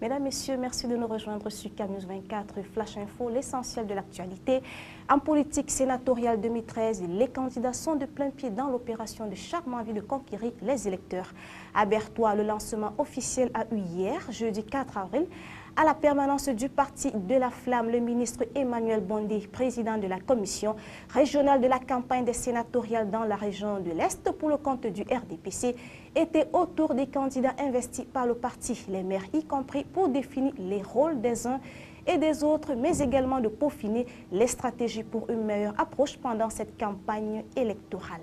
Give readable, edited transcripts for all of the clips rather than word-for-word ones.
Mesdames, Messieurs, merci de nous rejoindre sur Camus 24, Flash Info, l'essentiel de l'actualité. En politique sénatoriale 2013, les candidats sont de plein pied dans l'opération de charmant envie de conquérir les électeurs. À Berthois, le lancement officiel a eu hier, jeudi 4 avril. À la permanence du parti de la Flamme, le ministre Emmanuel Bondé, président de la commission régionale de la campagne des sénatoriales dans la région de l'Est pour le compte du RDPC, était autour des candidats investis par le parti, les maires y compris, pour définir les rôles des uns et des autres, mais également de peaufiner les stratégies pour une meilleure approche pendant cette campagne électorale.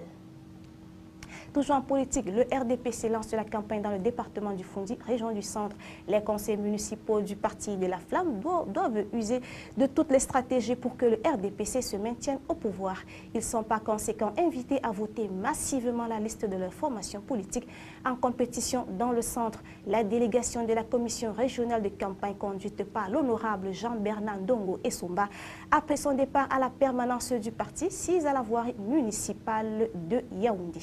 Toujours en politique, le RDPC lance la campagne dans le département du Fondi, région du Centre. Les conseils municipaux du parti de la Flamme doivent user de toutes les stratégies pour que le RDPC se maintienne au pouvoir. Ils sont par conséquent invités à voter massivement la liste de leur formation politique en compétition dans le Centre. La délégation de la commission régionale de campagne conduite par l'honorable Jean-Bernard Ndongo Essomba, après son départ à la permanence du parti, sise à la voirie municipale de Yaoundé.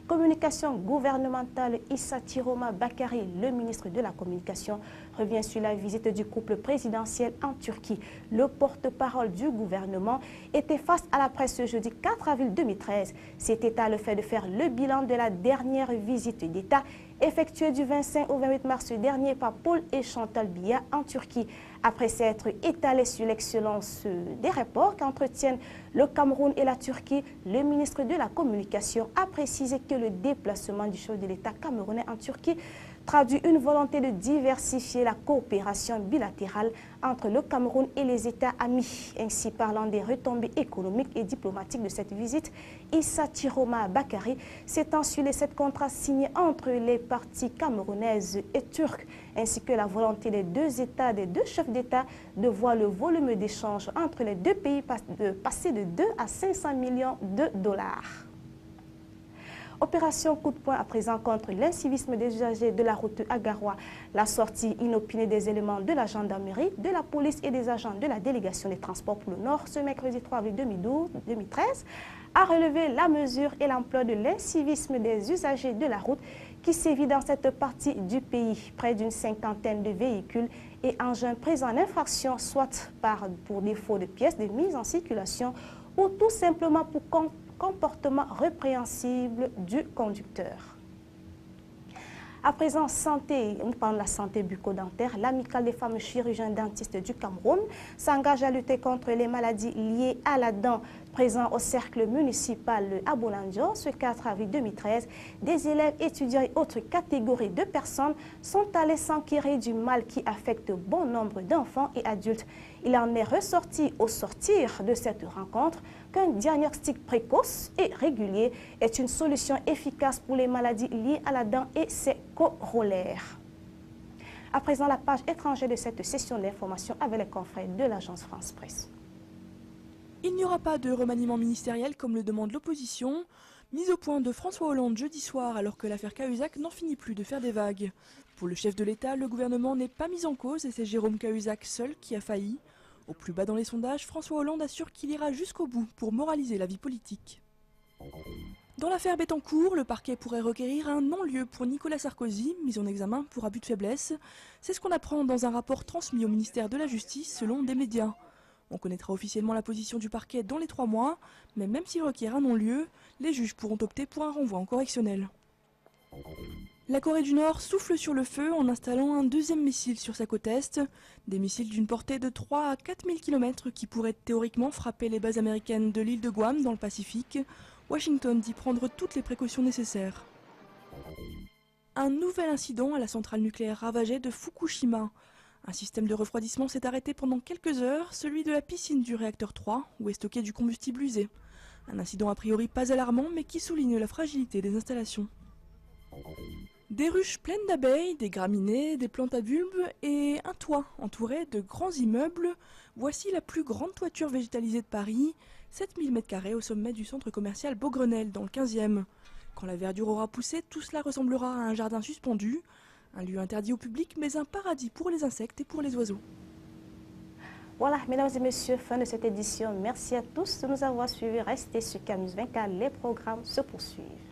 Communication gouvernementale, Issa Tiroma Bakari, le ministre de la Communication, revient sur la visite du couple présidentiel en Turquie. Le porte-parole du gouvernement était face à la presse ce jeudi 4 avril 2013. Cet État le fait de faire le bilan de la dernière visite d'État effectuée du 25 au 28 mars dernier par Paul et Chantal Biya en Turquie. Après s'être étalé sur l'excellence des rapports qu'entretiennent le Cameroun et la Turquie, le ministre de la Communication a précisé que le déplacement du chef de l'État camerounais en Turquie traduit une volonté de diversifier la coopération bilatérale entre le Cameroun et les États amis. Ainsi, parlant des retombées économiques et diplomatiques de cette visite, Issa Tiroma Bakari s'étend sur les 7 contrats signés entre les parties camerounaises et turques, ainsi que la volonté des deux États, des deux chefs d'État, de voir le volume d'échange entre les deux pays passer de 2 à 500 millions de dollars. Opération coup de poing à présent contre l'incivisme des usagers de la route Agaroua. La sortie inopinée des éléments de la gendarmerie, de la police et des agents de la délégation des transports pour le Nord ce mercredi 3 avril 2013 a relevé la mesure et l'ampleur de l'incivisme des usagers de la route qui sévit dans cette partie du pays. Près d'une cinquantaine de véhicules et engins présents en infraction, soit pour défaut de pièces de mise en circulation ou tout simplement pour comportement répréhensible du conducteur. À présent, santé, nous parlons de la santé bucco-dentaire. L'amicale des femmes chirurgiens dentistes du Cameroun s'engage à lutter contre les maladies liées à la dent. Présent au cercle municipal à Bolandio, ce 4 avril 2013, des élèves, étudiants et autres catégories de personnes sont allés s'enquérir du mal qui affecte bon nombre d'enfants et adultes. Il en est ressorti au sortir de cette rencontre qu'un diagnostic précoce et régulier est une solution efficace pour les maladies liées à la dent et ses corollaires. À présent, la page étrangère de cette session d'information avec les confrères de l'agence France Presse. Il n'y aura pas de remaniement ministériel comme le demande l'opposition. Mise au point de François Hollande jeudi soir alors que l'affaire Cahuzac n'en finit plus de faire des vagues. Pour le chef de l'État, le gouvernement n'est pas mis en cause et c'est Jérôme Cahuzac seul qui a failli. Au plus bas dans les sondages, François Hollande assure qu'il ira jusqu'au bout pour moraliser la vie politique. Dans l'affaire Bettencourt, le parquet pourrait requérir un non-lieu pour Nicolas Sarkozy, mis en examen pour abus de faiblesse. C'est ce qu'on apprend dans un rapport transmis au ministère de la Justice selon des médias. On connaîtra officiellement la position du parquet dans les 3 mois, mais même s'il requiert un non-lieu, les juges pourront opter pour un renvoi en correctionnel. La Corée du Nord souffle sur le feu en installant un 2e missile sur sa côte est. Des missiles d'une portée de 3 à 4 000 km qui pourraient théoriquement frapper les bases américaines de l'île de Guam dans le Pacifique. Washington dit prendre toutes les précautions nécessaires. Un nouvel incident à la centrale nucléaire ravagée de Fukushima. Un système de refroidissement s'est arrêté pendant quelques heures, celui de la piscine du réacteur 3, où est stocké du combustible usé. Un incident a priori pas alarmant, mais qui souligne la fragilité des installations. Des ruches pleines d'abeilles, des graminées, des plantes à bulbes et un toit entouré de grands immeubles. Voici la plus grande toiture végétalisée de Paris, 7000 m² au sommet du centre commercial Beaugrenelle, dans le 15e. Quand la verdure aura poussé, tout cela ressemblera à un jardin suspendu. Un lieu interdit au public, mais un paradis pour les insectes et pour les oiseaux. Voilà, mesdames et messieurs, fin de cette édition. Merci à tous de nous avoir suivis. Restez sur Camus 24, les programmes se poursuivent.